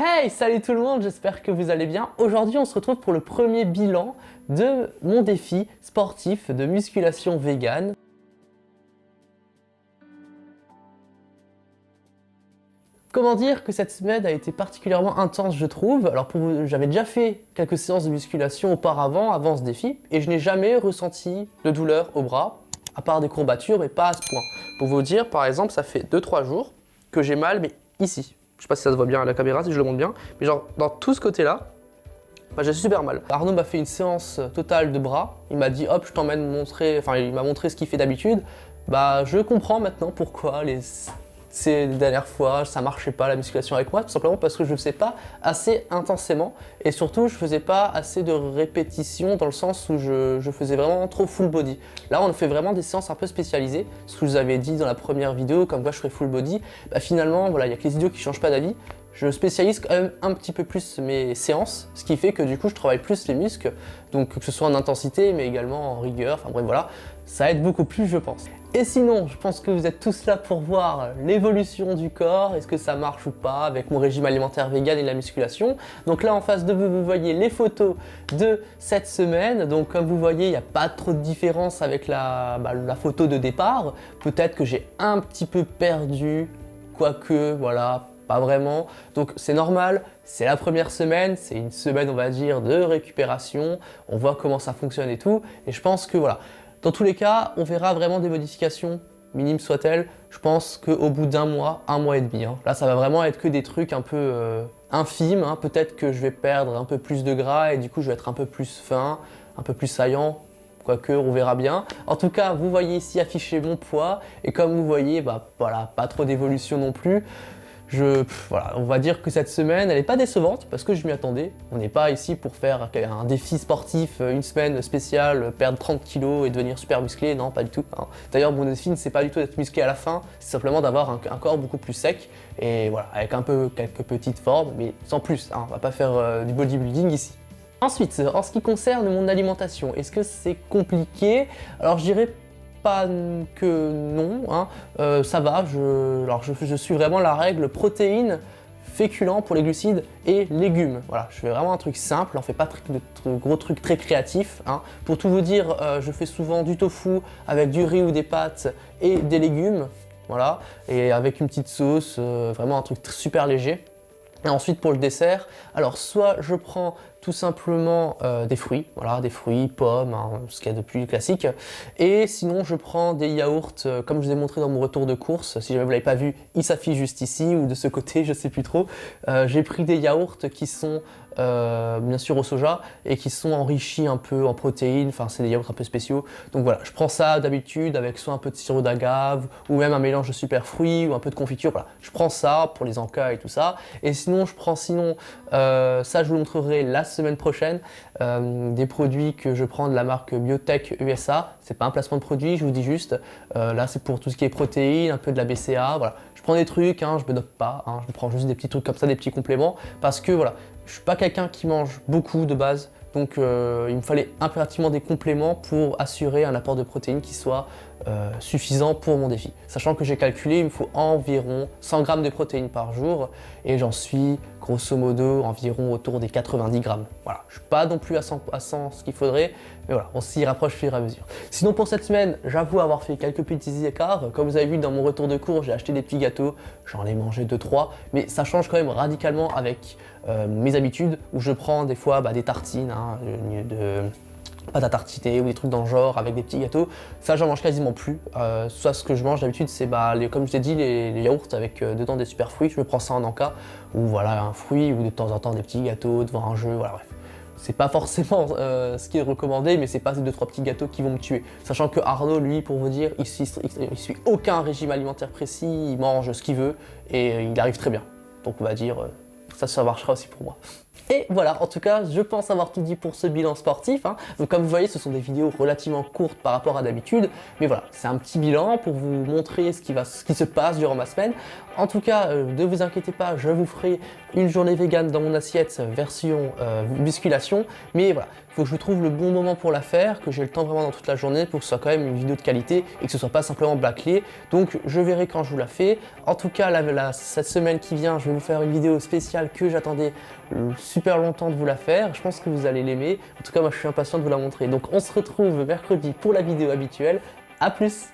Hey, salut tout le monde, j'espère que vous allez bien. Aujourd'hui, on se retrouve pour le premier bilan de mon défi sportif de musculation végane. Comment dire que cette semaine a été particulièrement intense, je trouve. Alors, j'avais déjà fait quelques séances de musculation auparavant, avant ce défi, et je n'ai jamais ressenti de douleur au bras, à part des courbatures, mais pas à ce point. Pour vous dire, par exemple, ça fait 2-3 jours que j'ai mal, mais ici. Je sais pas si ça se voit bien à la caméra, si je le montre bien, mais genre dans tout ce côté-là, bah, j'ai super mal. Arnaud m'a fait une séance totale de bras, il m'a dit hop, je t'emmène montrer, enfin il m'a montré ce qu'il fait d'habitude. Bah je comprends maintenant pourquoi ces dernières fois ça marchait pas la musculation avec moi, tout simplement parce que je ne faisais pas assez intensément et surtout je faisais pas assez de répétitions dans le sens où je faisais vraiment trop full body. Là on fait vraiment des séances un peu spécialisées, ce que je vous avais dit dans la première vidéo, comme quoi je ferais full body. Bah finalement voilà, il n'y a que les idiots qui changent pas d'avis. Je spécialise quand même un petit peu plus mes séances, ce qui fait que du coup je travaille plus les muscles, donc que ce soit en intensité mais également en rigueur, enfin bref voilà, ça aide beaucoup plus je pense. Et sinon, je pense que vous êtes tous là pour voir l'évolution du corps, est-ce que ça marche ou pas avec mon régime alimentaire vegan et la musculation. Donc là en face de vous, vous voyez les photos de cette semaine, donc comme vous voyez il n'y a pas trop de différence avec la photo de départ. Peut-être que j'ai un petit peu perdu, quoique voilà, pas vraiment, donc c'est normal, c'est la première semaine, c'est une semaine on va dire de récupération, on voit comment ça fonctionne et tout, et je pense que voilà, dans tous les cas, on verra vraiment des modifications, minimes soient-elles, je pense qu'au bout d'un mois et demi, hein. Là ça va vraiment être que des trucs un peu infimes, hein. Peut-être que je vais perdre un peu plus de gras et du coup je vais être un peu plus fin, un peu plus saillant, quoique on verra bien. En tout cas, vous voyez ici affiché mon poids, et comme vous voyez, bah voilà, pas trop d'évolution non plus. Voilà, on va dire que cette semaine, elle n'est pas décevante parce que je m'y attendais. On n'est pas ici pour faire un défi sportif, une semaine spéciale, perdre 30 kilos et devenir super musclé, non, pas du tout. Hein. D'ailleurs, mon défi, c'est pas du tout d'être musclé à la fin, c'est simplement d'avoir un corps beaucoup plus sec et voilà, avec quelques petites formes, mais sans plus. Hein, on va pas faire du bodybuilding ici. Ensuite, en ce qui concerne mon alimentation, est-ce que c'est compliqué? Alors je dirais pas que non, hein. Ça va, je suis vraiment la règle protéines, féculents pour les glucides et légumes. Voilà, je fais vraiment un truc simple, on fait pas de gros trucs très créatifs. Hein. Pour tout vous dire, je fais souvent du tofu avec du riz ou des pâtes et des légumes, voilà, et avec une petite sauce, vraiment un truc super léger. Et ensuite pour le dessert, alors soit je prends tout simplement des fruits, voilà, des fruits, pommes, hein, ce qu'il y a de plus classique, et sinon je prends des yaourts, comme je vous ai montré dans mon retour de course, si jamais vous ne l'avez pas vu, il s'affiche juste ici, ou de ce côté, je sais plus trop. J'ai pris des yaourts qui sont bien sûr au soja, et qui sont enrichis un peu en protéines, enfin c'est des yaourts un peu spéciaux, donc voilà, je prends ça d'habitude avec soit un peu de sirop d'agave, ou même un mélange de super fruits, ou un peu de confiture, voilà, je prends ça pour les encas et tout ça, et sinon je prends ça je vous le montrerai la semaine prochaine, des produits que je prends de la marque Biotech USA, c'est pas un placement de produit, je vous dis juste, là c'est pour tout ce qui est protéines, un peu de la BCA, voilà, je prends des trucs, hein, je me dope pas, hein, je prends juste des petits trucs comme ça, des petits compléments, parce que voilà, je suis pas quelqu'un qui mange beaucoup de base, donc il me fallait impérativement des compléments pour assurer un apport de protéines qui soit suffisant pour mon défi. Sachant que j'ai calculé, il me faut environ 100 grammes de protéines par jour et j'en suis grosso modo environ autour des 90 grammes. Voilà, je suis pas non plus à 100 ce qu'il faudrait, mais voilà, on s'y rapproche au fur et à mesure. Sinon pour cette semaine, j'avoue avoir fait quelques petits écarts. Comme vous avez vu dans mon retour de cours, j'ai acheté des petits gâteaux, j'en ai mangé 2-3, mais ça change quand même radicalement avec mes habitudes où je prends des fois des tartines, hein, de pâte à tartiner ou des trucs dans le genre avec des petits gâteaux. Ça j'en mange quasiment plus. Soit ce que je mange d'habitude c'est comme je t'ai dit les yaourts avec dedans des super fruits, je me prends ça en encas ou voilà un fruit ou de temps en temps des petits gâteaux devant un jeu, voilà bref. C'est pas forcément ce qui est recommandé, mais c'est pas ces 2-3 petits gâteaux qui vont me tuer. Sachant que Arnaud, lui, pour vous dire, il suit aucun régime alimentaire précis, il mange ce qu'il veut et il arrive très bien. Donc on va dire, ça marchera aussi pour moi. Et voilà, en tout cas, je pense avoir tout dit pour ce bilan sportif. Hein. Donc comme vous voyez, ce sont des vidéos relativement courtes par rapport à d'habitude. Mais voilà, c'est un petit bilan pour vous montrer ce qui se passe durant ma semaine. En tout cas, ne vous inquiétez pas, je vous ferai une journée vegan dans mon assiette version musculation. Mais voilà, faut que je trouve le bon moment pour la faire, que j'ai le temps vraiment dans toute la journée pour que ce soit quand même une vidéo de qualité et que ce soit pas simplement bâclé. Donc je verrai quand je vous la fais. En tout cas, cette semaine qui vient, je vais vous faire une vidéo spéciale que j'attendais super longtemps de vous la faire. Je pense que vous allez l'aimer. En tout cas, moi je suis impatient de vous la montrer. Donc on se retrouve mercredi pour la vidéo habituelle. A plus!